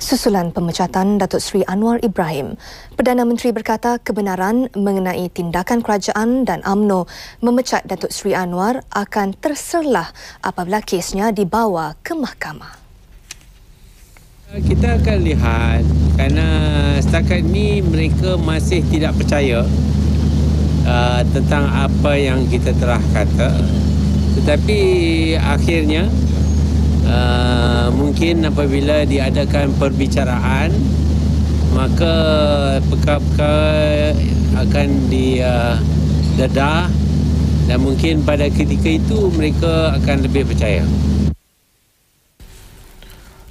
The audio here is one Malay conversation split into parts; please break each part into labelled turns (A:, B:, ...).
A: Susulan pemecatan Datuk Seri Anwar Ibrahim, Perdana Menteri berkata kebenaran mengenai tindakan kerajaan dan UMNO memecat Datuk Seri Anwar akan terserlah apabila kesnya dibawa ke mahkamah.
B: Kita akan lihat kerana setakat ini mereka masih tidak percaya tentang apa yang kita telah kata. Tetapi akhirnya mungkin apabila diadakan perbicaraan, maka perkara-perkara akan didedah dan mungkin pada ketika itu mereka akan lebih percaya.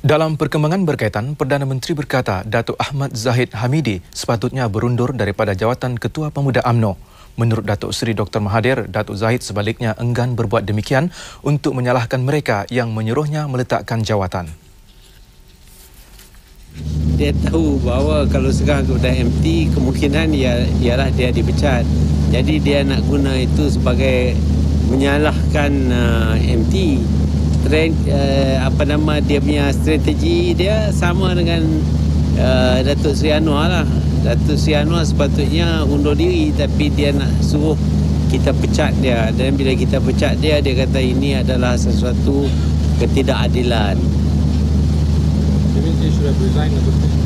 C: Dalam perkembangan berkaitan, Perdana Menteri berkata Datuk Ahmad Zahid Hamidi sepatutnya berundur daripada jawatan Ketua Pemuda UMNO. Menurut Datuk Seri Dr. Mahathir, Datuk Zahid sebaliknya enggan berbuat demikian untuk menyalahkan mereka yang menyuruhnya meletakkan jawatan.
B: Dia tahu bahawa kalau sekarang kepada MT, kemungkinan ialah dia dipecat. Jadi dia nak guna itu sebagai menyalahkan MT. Dia punya strategi dia sama dengan Datuk Seri Anwar lah. Datuk Seri Anwar sepatutnya undur diri, tapi dia nak suruh kita pecat dia. Dan bila kita pecat dia, dia kata ini adalah sesuatu ketidakadilan. He should have resigned.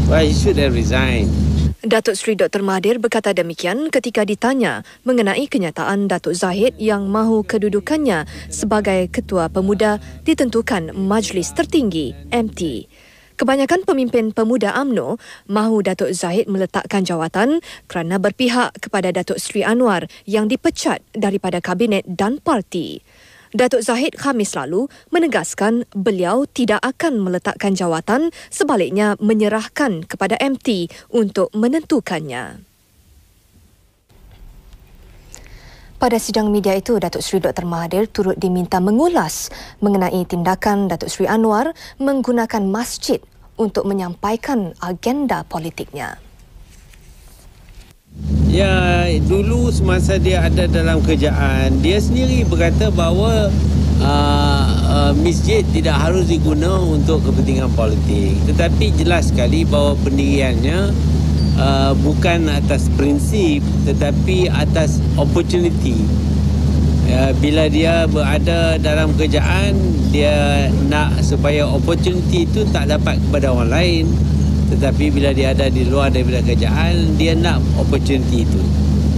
B: Well, he should have resigned.
A: Datuk Seri Dr. Mahathir berkata demikian ketika ditanya mengenai kenyataan Datuk Zahid yang mahu kedudukannya sebagai Ketua Pemuda ditentukan Majlis Tertinggi MT. Kebanyakan pemimpin pemuda UMNO mahu Datuk Zahid meletakkan jawatan kerana berpihak kepada Datuk Seri Anwar yang dipecat daripada Kabinet dan parti. Datuk Zahid Khamis lalu menegaskan beliau tidak akan meletakkan jawatan, sebaliknya menyerahkan kepada MT untuk menentukannya. Pada sidang media itu, Datuk Seri Dr. Mahathir turut diminta mengulas mengenai tindakan Datuk Seri Anwar menggunakan masjid untuk menyampaikan agenda politiknya.
B: Ya, dulu semasa dia ada dalam kerjaan, dia sendiri berkata bahawa masjid tidak harus diguna untuk kepentingan politik. Tetapi jelas sekali bahawa pendiriannya bukan atas prinsip tetapi atas opportunity. Bila dia berada dalam kerjaan, dia nak supaya opportunity itu tak dapat kepada orang lain. Tetapi bila dia ada di luar daripada kerjaan, dia nak opportunity itu.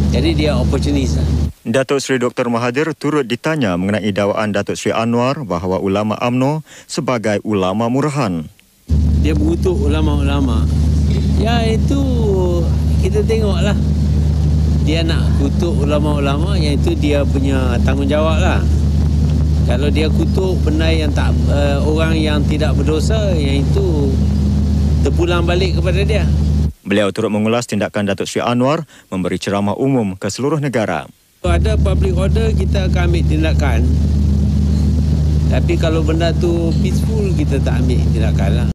B: Jadi dia opportunis.
D: Datuk Seri Dr. Mahathir turut ditanya mengenai dakwaan Datuk Seri Anwar bahawa ulama UMNO sebagai ulama murahan.
B: Dia mengutuk ulama-ulama. Ya, itu kita tengoklah. Dia nak kutuk ulama-ulama, yang itu dia punya tanggungjawab lah. Kalau dia kutuk benda yang tak orang yang tidak berdosa, yang itu terpulang balik kepada dia.
D: Beliau turut mengulas tindakan Datuk Seri Anwar memberi ceramah umum ke seluruh negara.
B: Kalau ada public order, kita akan ambil tindakan. Tapi kalau benda tu peaceful, kita tak ambil tindakan lah.